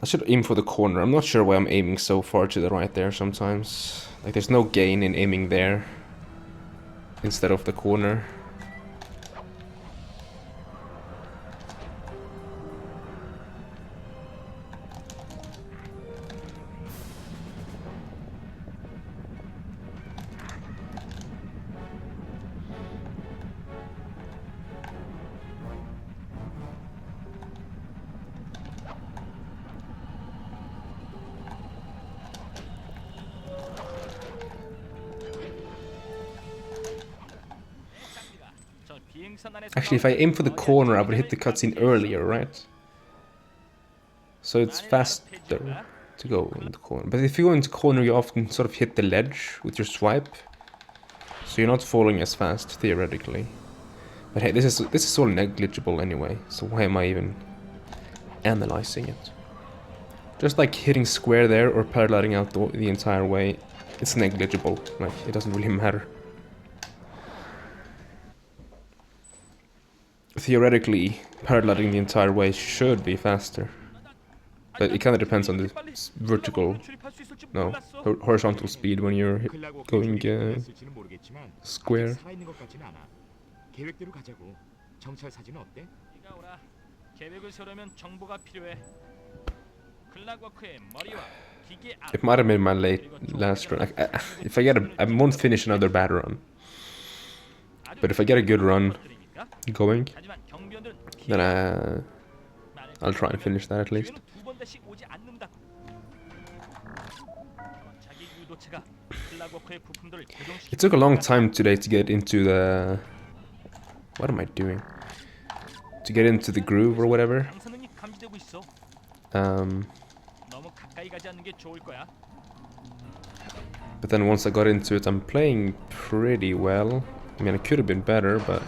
I should aim for the corner. I'm not sure why I'm aiming so far to the right there sometimes. Like, there's no gain in aiming there instead of the corner. Actually, if I aim for the corner, I would hit the cutscene earlier, right? So it's faster to go in the corner. But if you go into corner, you often sort of hit the ledge with your swipe. So you're not falling as fast, theoretically. But hey, this is all negligible anyway, so why am I even analyzing it? Just like hitting square there or paralleling out the entire way, it's negligible. Like, it doesn't really matter. Theoretically, paralleling the entire way should be faster. But it kind of depends on the horizontal speed when you're going square. It might have been my last run. If I won't finish another bad run. But if I get a good run going, then I'll try and finish that at least. It took a long time today to get into the... What am I doing? To get into the groove or whatever. But then once I got into it, I'm playing pretty well. I mean, it could have been better, but...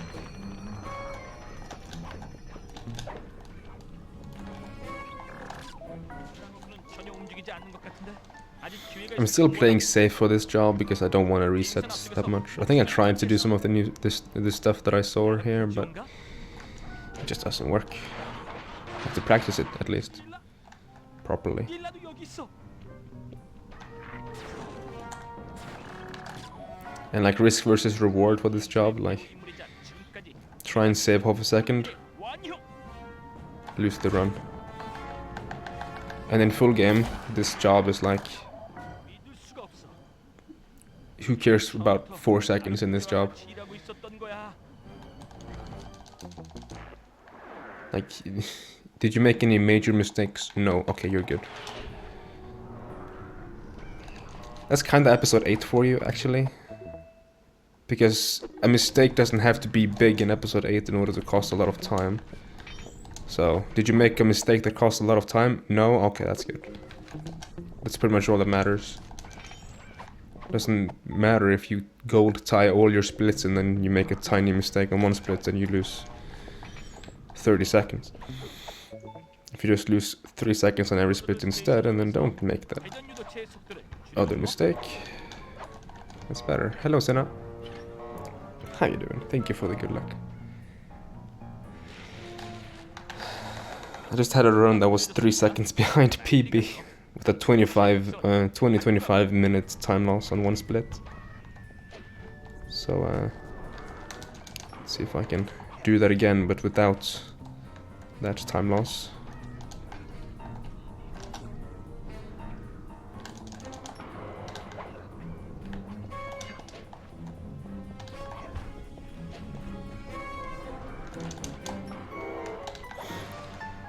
I'm still playing safe for this job because I don't want to reset that much. I think I tried to do some of the this stuff that I saw here, but it just doesn't work. I have to practice it at least properly. And like risk versus reward for this job, like try and save half a second, lose the run. And in full game, this job is like, who cares about 4 seconds in this job? Like, did you make any major mistakes? No. Okay, you're good. That's kind of episode 8 for you, actually. Because a mistake doesn't have to be big in episode 8 in order to cost a lot of time. So, did you make a mistake that cost a lot of time? No? Okay, that's good. That's pretty much all that matters. Doesn't matter if you gold tie all your splits and then you make a tiny mistake on one split and you lose 30 seconds. If you just lose 3 seconds on every split instead and then don't make that other mistake, that's better. Hello, Senna. How you doing? Thank you for the good luck. I just had a run that was 3 seconds behind PB with a 20-25 minute time loss on one split. So let's see if I can do that again, but without that time loss.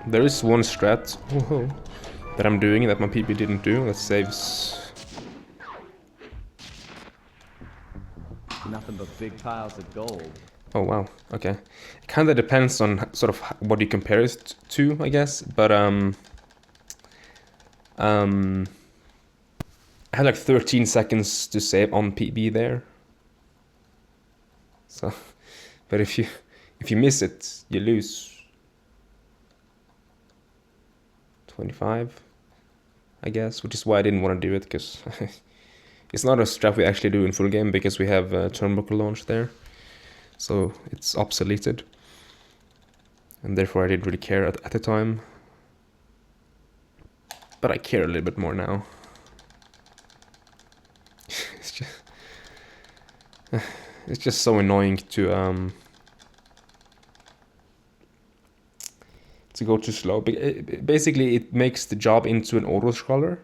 There is one strat that I'm doing that my PP didn't do that saves. Nothing but big piles of gold. Oh wow, okay. It kind of depends on sort of what you compare it to, I guess. But I had like 13 seconds to save on PB there. So, but if you miss it, you lose 25, I guess, which is why I didn't want to do it, because it's not a strat we actually do in full game because we have a turnbuckle launch there, so it's obsoleted, and therefore I didn't really care at the time. But I care a little bit more now. it's just... it's just so annoying to go too slow. Basically, it makes the job into an autoscroller.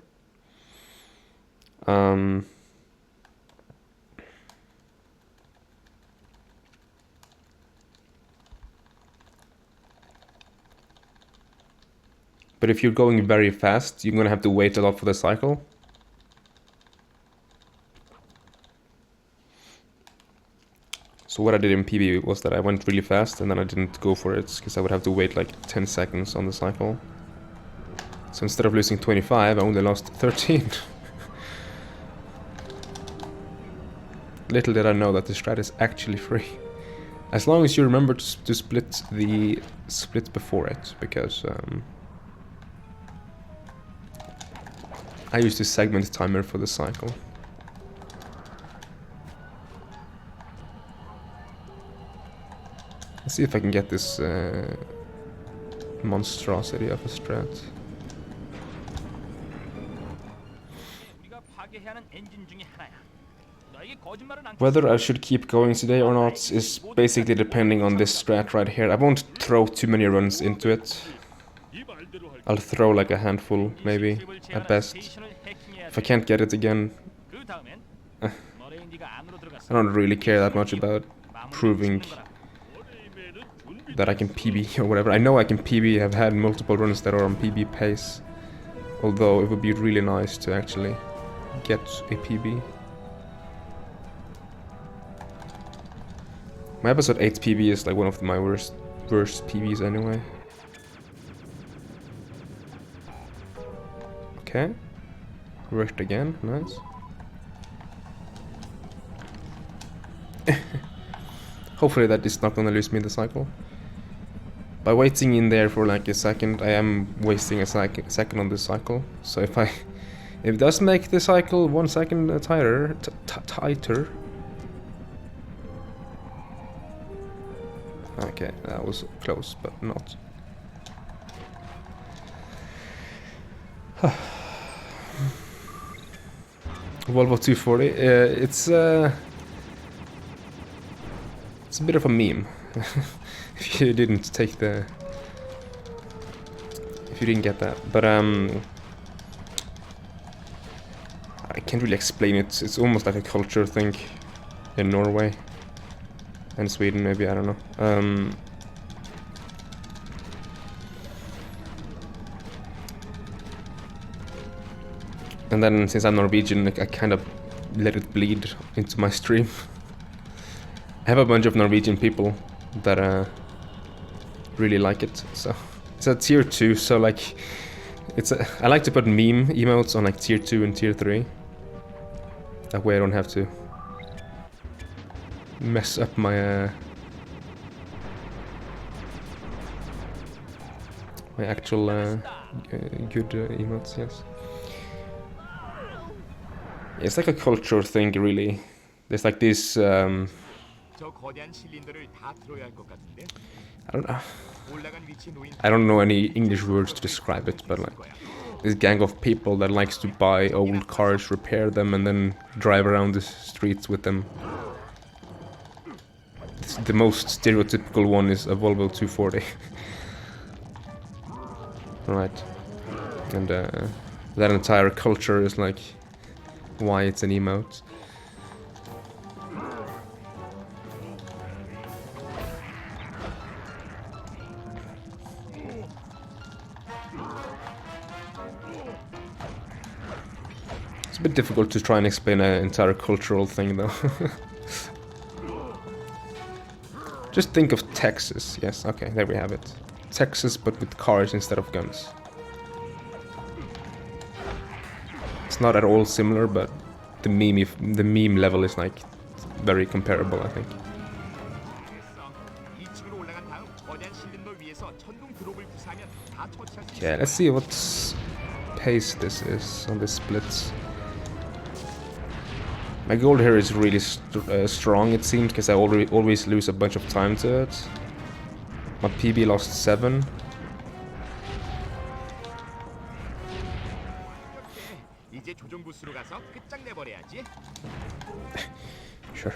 But if you're going very fast, you're gonna have to wait a lot for the cycle. So what I did in PB was that I went really fast and then I didn't go for it because I would have to wait like 10 seconds on the cycle. So instead of losing 25, I only lost 13. Little did I know that the strat is actually free. As long as you remember to split the split before it, because I used to segment timer for the cycle. Let's see if I can get this monstrosity of a strat. Whether I should keep going today or not is basically depending on this strat right here. I won't throw too many runs into it. I'll throw like a handful, maybe, at best. If I can't get it again, I don't really care that much about proving that I can PB or whatever. I know I can PB, I've had multiple runs that are on PB pace. Although it would be really nice to actually get a PB. My episode 8 PB is like one of my worst PBs anyway. Okay. Worked again, nice. Hopefully that is not gonna lose me the cycle. By waiting in there for like a second, I am wasting a second on this cycle. So if it does make the cycle 1 second tighter. Okay, that was close, but not. Volvo 240. It's a bit of a meme. If you didn't take the, if you didn't get that, but I can't really explain it. It's almost like a culture thing in Norway and Sweden, maybe, I don't know. And then since I'm Norwegian, like, I kind of let it bleed into my stream. I have a bunch of Norwegian people that really like it, so it's a tier 2, so like I like to put meme emotes on like tier 2 and tier 3. That way I don't have to mess up my my actual good emotes, yes. It's like a culture thing, really. There's like this I don't know any English words to describe it, but like this gang of people that likes to buy old cars, repair them, and then drive around the streets with them. The most stereotypical one is a Volvo 240. Right. And that entire culture is like why it's an emote. It's a bit difficult to try and explain an entire cultural thing, though. Just think of Texas. Yes, okay, there we have it. Texas, but with cars instead of guns. It's not at all similar, but the meme level is like very comparable, I think. Okay, let's see what pace this is on this splits. My goal here is really strong, it seems, because I always lose a bunch of time to it. My PB lost 7. 이제 조종 부스로 가서 끝장내버려야지. Sure.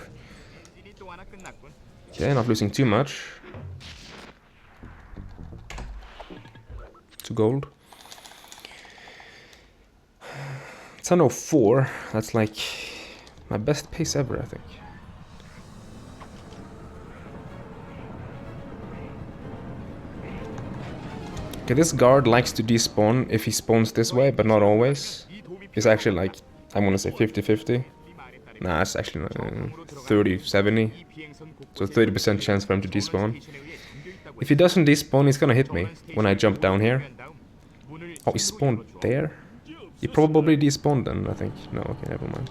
엔진이 또 하나 끝났군. Okay, not losing too much. To gold. 10:04. That's like my best pace ever, I think. Okay, this guard likes to despawn if he spawns this way, but not always. It's actually like, I want to say 50-50. Nah, it's actually 30-70. So 30% chance for him to despawn. If he doesn't despawn, he's gonna hit me when I jump down here. Oh, he spawned there? He probably despawned then, I think. No, okay, never mind.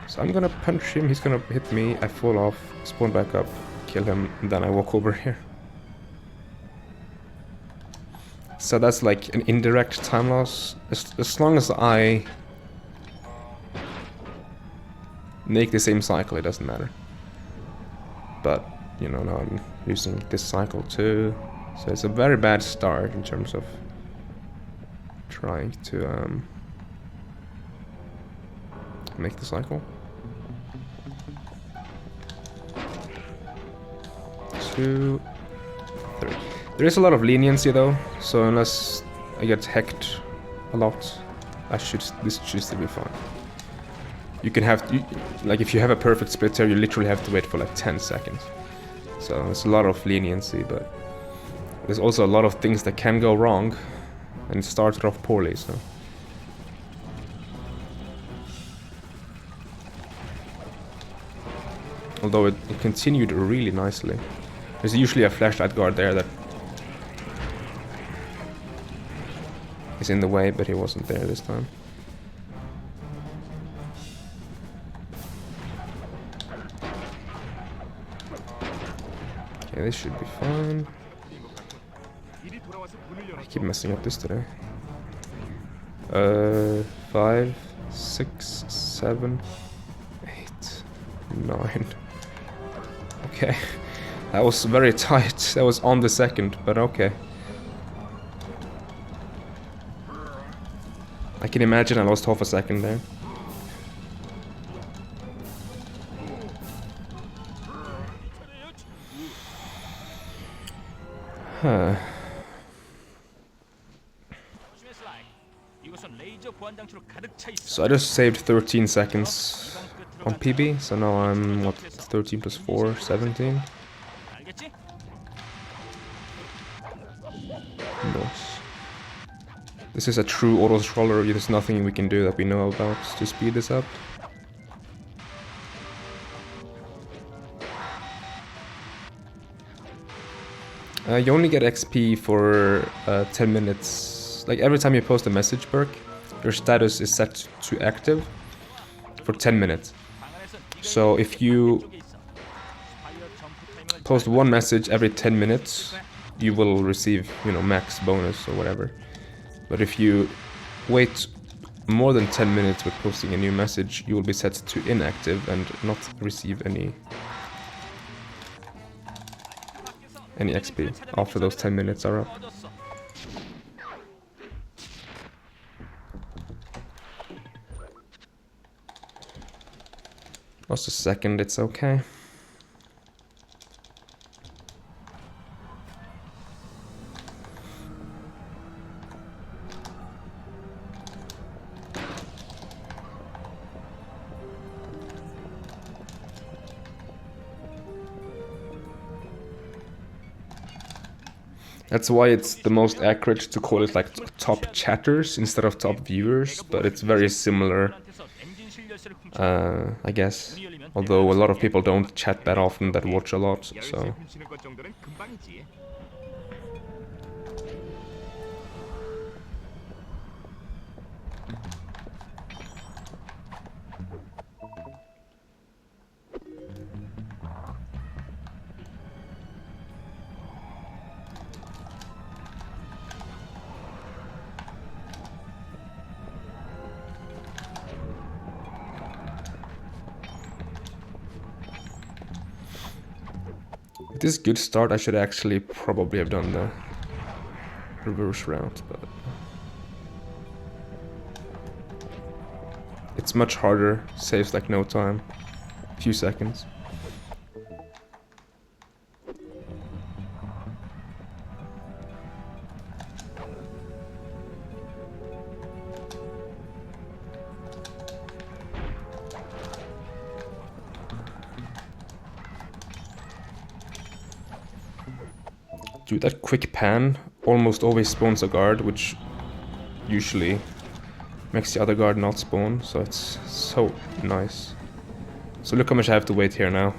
So I'm gonna punch him, he's gonna hit me, I fall off, spawn back up, kill him, and then I walk over here. So that's like an indirect time loss. As long as I make the same cycle, it doesn't matter. But, you know, now I'm using this cycle too. So it's a very bad start in terms of trying to make the cycle. 2, 3. There is a lot of leniency though, so unless I get hecked a lot, this should still be fine. You can have, like if you have a perfect split here, you literally have to wait for like 10 seconds. So there's a lot of leniency, but there's also a lot of things that can go wrong, and it started off poorly, so. Although it continued really nicely. There's usually a flashlight guard there that is in the way, but he wasn't there this time. Okay, this should be fine. I keep messing up this today. 5, 6, 7, 8, 9. Okay. That was very tight. That was on the second, but okay. I can imagine I lost half a second there. Huh. So I just saved 13 seconds on PB, so now I'm, what, 13 plus 4, 17? Nice. This is a true Autoscroller, there's nothing we can do that we know about to speed this up. You only get XP for 10 minutes. Like every time you post a message perk, your status is set to active for 10 minutes. So if you post one message every 10 minutes, you will receive, you know, max bonus or whatever. But if you wait more than 10 minutes with posting a new message, you will be set to inactive and not receive any XP after those 10 minutes are up. Lost a second, it's okay. That's why it's the most accurate to call it like top chatters instead of top viewers, but it's very similar, I guess. Although a lot of people don't chat that often, that watch a lot, so. This good start, I should actually probably have done the reverse route, but It's much harder, saves like no time, a few seconds. Dude, that quick pan almost always spawns a guard, which usually makes the other guard not spawn, so it's so nice. So look how much I have to wait here now.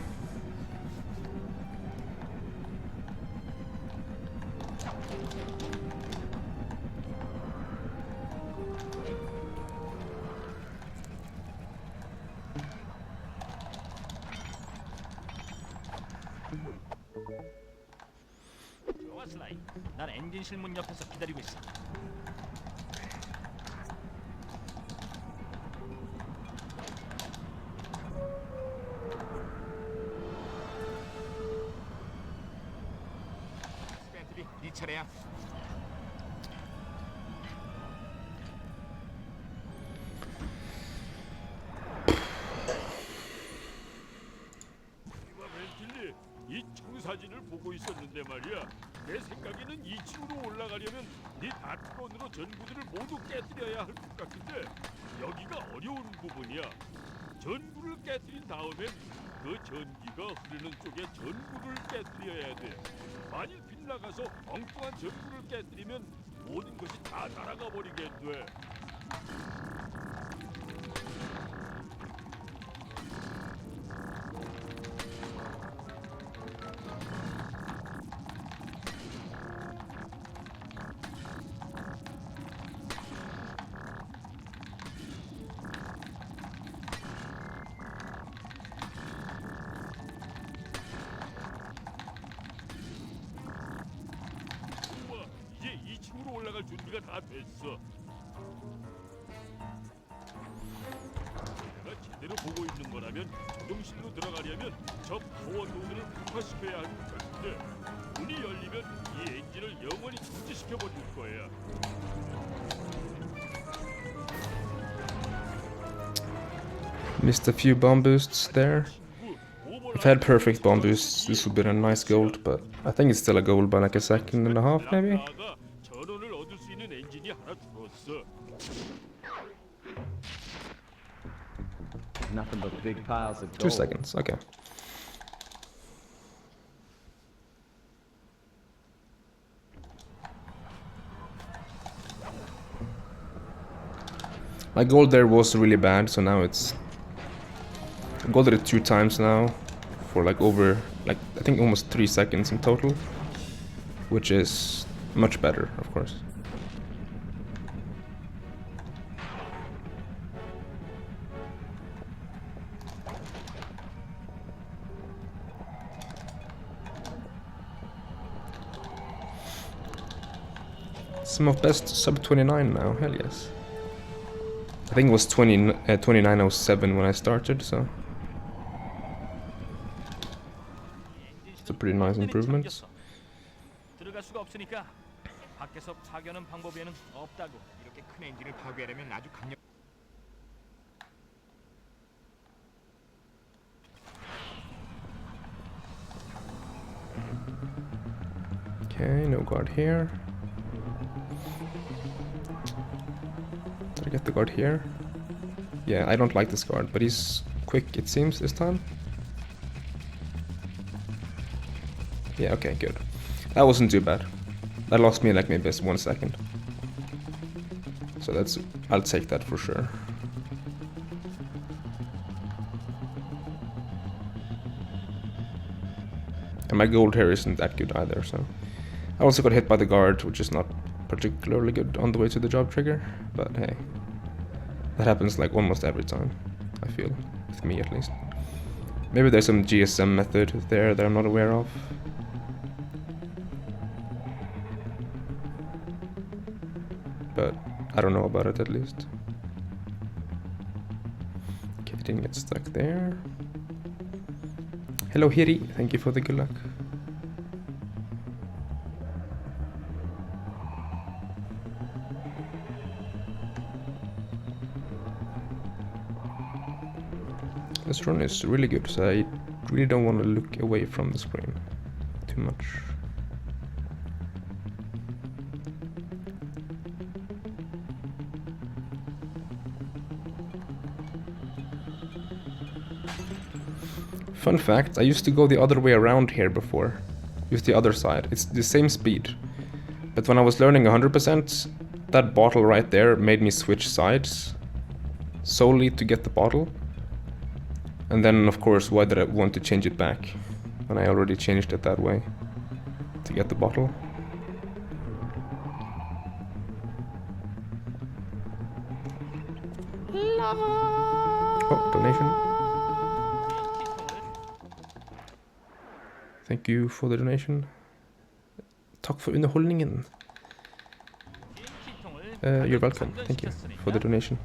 좋아 슬라이. 난 엔진 실문 옆에서 기다리고 있어. 스펜트리, 네 차례야. 벤틀리, 이 청사진을 보고 있었는데 말이야. 내 생각에는 2층으로 올라가려면 네 다트건으로 전구들을 모두 깨뜨려야 할 것 같은데 여기가 어려운 부분이야. 전구를 깨뜨린 다음엔 그 전기가 흐르는 쪽에 전구를 깨뜨려야 돼. 만일 빗나가서 엉뚱한 전구를 깨뜨리면 모든 것이 다 날아가 버리게 돼. 좋아, 이제 2층으로 올라갈 준비가 다 됐어. 내가 제대로 보고 있는 거라면 조종실로 들어가려면 저 파워도드를 폭파시켜야 할 것 같은데 문이 열리면 이 엔진을 영원히 정지시켜 버릴 거야. Missed a few bomb boosts there. If I had perfect bomb boosts, this would be a nice gold, but I think it's still a gold by like a second and a half, maybe? 나가 전원을 얻을 수 있는 엔진이 하나 들어왔어. Nothing but big piles of 2 gold. seconds, okay. My gold there was really bad, so now it's... I golded it 2 times now, for like over, like, I think almost 3 seconds in total. Which is much better, of course. Some of best sub 29 now, hell yes. I think it was 2907 when I started, so it's a pretty nice improvement. 들어갈 수가 없으니까 밖에서 파괴하는 방법에는 없다고. 이렇게 큰 엔진을 파괴하려면 아주 강력. Okay, no guard here. Did I get the guard here? Yeah, I don't like this guard, but he's quick it seems this time. Yeah, okay, good. That wasn't too bad. That lost me like maybe 1 second. So that's... I'll take that for sure. And my gold here isn't that good either, so... I also got hit by the guard, which is not particularly good on the way to the job trigger, but hey. That happens like almost every time, I feel. With me at least. Maybe there's some GSM method there that I'm not aware of. But I don't know about it at least. Okay, I didn't get stuck there. Hello Hiri, thank you for the good luck. This run is really good, so I really don't want to look away from the screen too much. Fun fact, I used to go the other way around here before. Use the other side. It's the same speed. But when I was learning 100%, that bottle right there made me switch sides solely to get the bottle. And then, of course, why did I want to change it back when I already changed it that way to get the bottle? Oh, donation. Thank you for the donation. Takk for underholdningen. You're welcome. Thank you for the donation.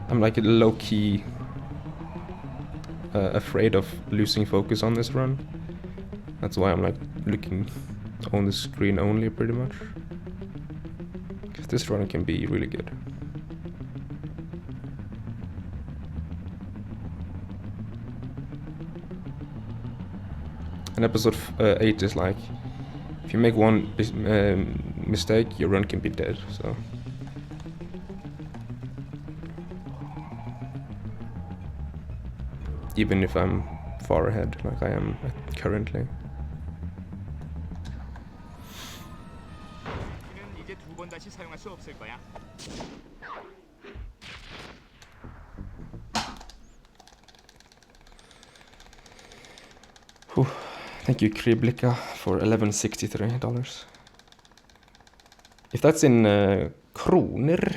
I'm like low-key afraid of losing focus on this run. That's why I'm like looking on the screen only pretty much. Because this run can be really good. And episode 8 is like, if you make one mistake, your run can be dead, so. Even if I'm far ahead, like I am currently. Whew. Thank you, Kriblika, for $11.63. If that's in kroner,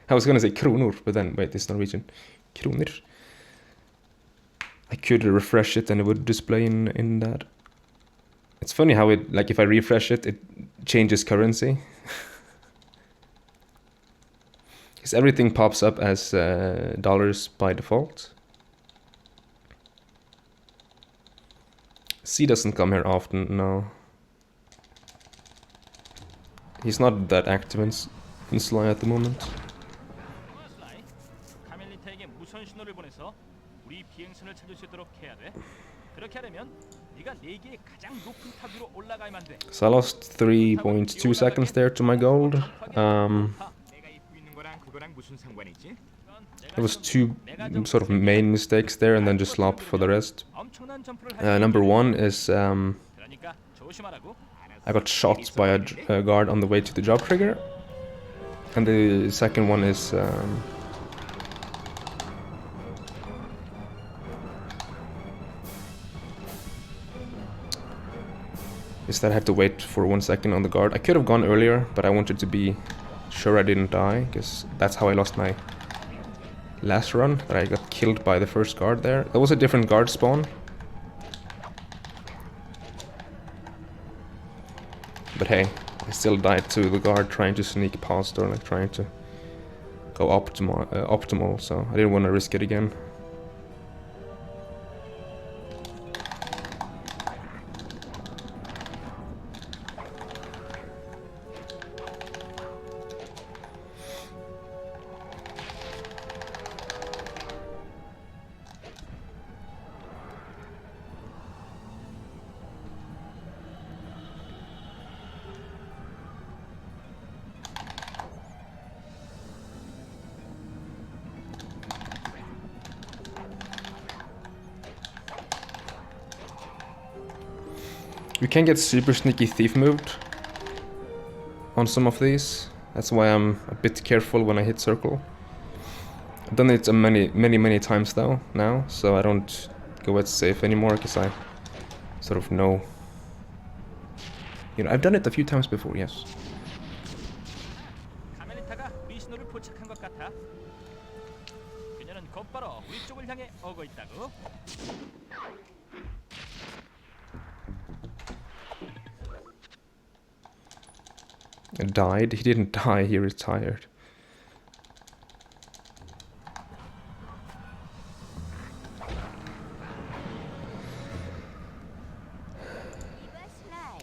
I was gonna say kronor, but then wait, it's Norwegian. Kroner. I could refresh it and it would display in that. It's funny how it, like if I refresh it, it changes currency. Because everything pops up as dollars by default. C doesn't come here often, no. He's not that active in Sly at the moment. So I lost 3.2 seconds there to my gold. There was two sort of main mistakes there and then just slop for the rest. Number one is I got shot by a guard on the way to the job trigger. And the second one is that I have to wait for 1 second on the guard. I could have gone earlier, but I wanted to be sure I didn't die, because that's how I lost my last run, that I got killed by the first guard there. That was a different guard spawn. But hey, I still died to the guard trying to sneak past or like trying to go optimal, so I didn't want to risk it again. You can get super sneaky thief moved on some of these. That's why I'm a bit careful when I hit circle. I've done it many times though now, so I don't go at safe anymore because I sort of know. You know, I've done it a few times before, yes. Died? He didn't die, he retired.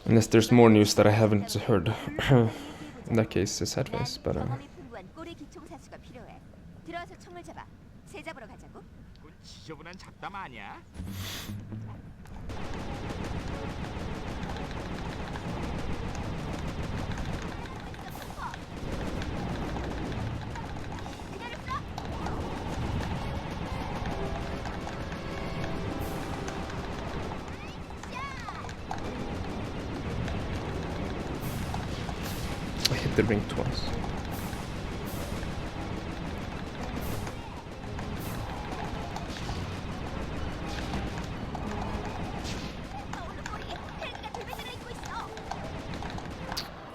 Unless there's more news that I haven't heard. In that case, it's headways, but 목표를 잡아. 새 잡으러 가자고. 그건 지저분한 잡담 아니야? I hit the ring twice.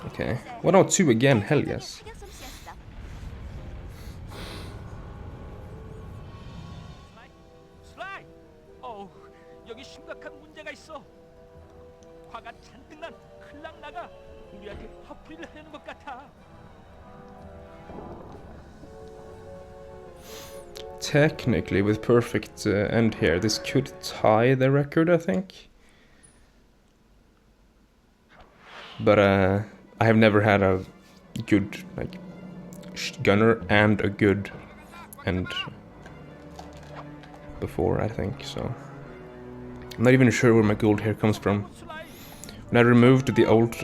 Okay. 102 again, hell yes. 슬라이! 여기 심각한 문제가 있어. 화가 잔뜩 난 클락나가 우리한테 화풀이를 하려는 것 같아. Technically, with perfect end here, this could tie the record, I think. But I have never had a good like gunner and a good end before, I think. So I'm not even sure where my gold here comes from. When I removed the old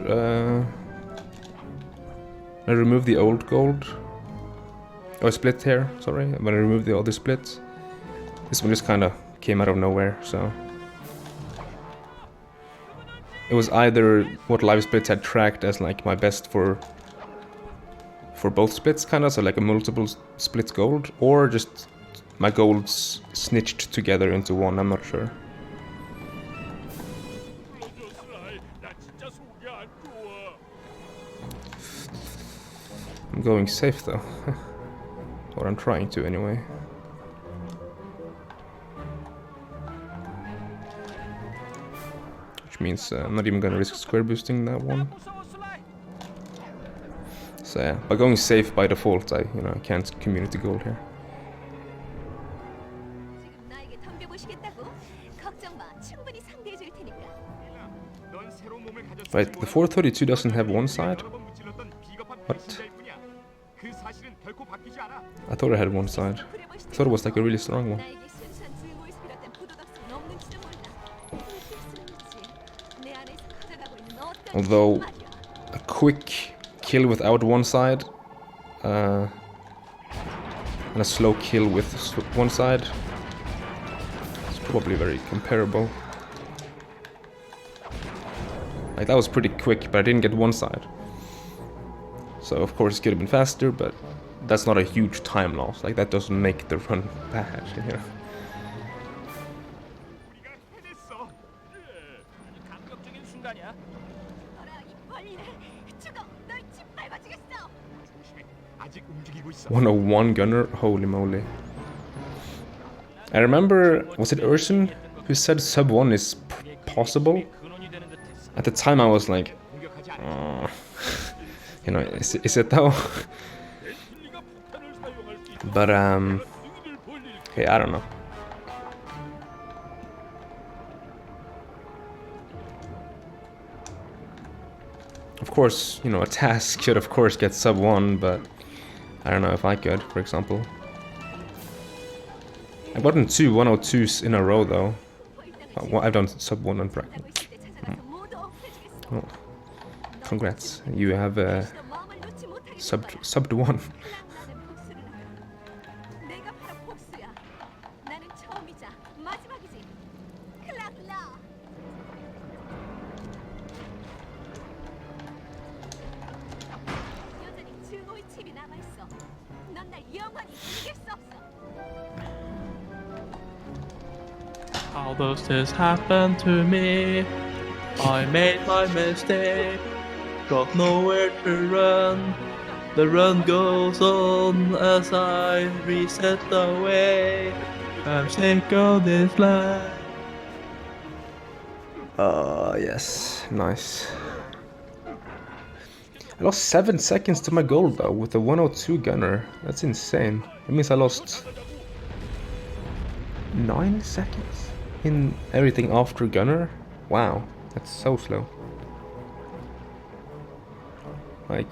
gold. Oh, split here, sorry. When I removed the other splits, this one just kind of came out of nowhere, so. It was either what live splits had tracked as like my best for both splits, kind of, so like a multiple splits gold, or just my golds snitched together into one, I'm not sure. 그러죠, 슬라이. 나 진짜 속이 안 좋아. I'm going safe though. Or I'm trying to anyway. Which means I'm not even gonna risk square boosting that one. So yeah, by going safe by default, I can't community gold here. 지금 나에게 덤벼보시겠다고? 걱정 마. 충분히 상대해 줄 테니까. 넌 새로운 몸을 가졌을 Right, the 432 doesn't have one side. What? 그 사실은 결코 바뀌지 않아. I thought it had one side. I thought it was like a really strong one. 나에게 순수한 증오에서 비롯된 부도덕성은 없는지도 몰라. 불필수는 있지. 내 안에서 커져가고 있는 어떤 Although 말이야. a quick kill without one side and a slow kill with one side is probably very comparable. Like that was pretty quick, but I didn't get one side. So of course it could have been faster, but that's not a huge time loss. Like that doesn't make the run bad, 우리가 해냈어. 아주 감격적인 순간이야. 어라 이 벌레. 죽어. 널 짓밟아주겠어. 조심해. 아직 움직이고 있어. 101 gunner, holy moly. I remember, was it Urson who said sub 1 is possible? 근원이 되는 듯했어. At the time I was like, 공격하지 않아. is it though? 헨리가 폭탄을 사용할 수 있도록 But 능이를 벌릴 okay, I don't know. Of course, a task should of course get sub 1, but I don't know if I could, for example. I've gotten 2 102s in a row though. I've done sub 1 on bracket. 있을 때 찾아가서 모두 없애주겠어. Oh, congrats, you have 너 마음을 놓지 못하겠어. subbed 1. 나는 복수를 하라. 내가 바로 복수야. 나는 처음이자 마지막이지. 클락라. 여전히 증오의 칩이 남아있어. 넌 날 영원히 이길 수 없어. How does this happen to me? I made my mistake, got nowhere to run. The run goes on as I reset the way. I'm sick of this life. Yes, nice. I lost 7 seconds to my goal though with the 102 gunner. That's insane. It means I lost 9 seconds in everything after gunner. Wow, that's so slow. Like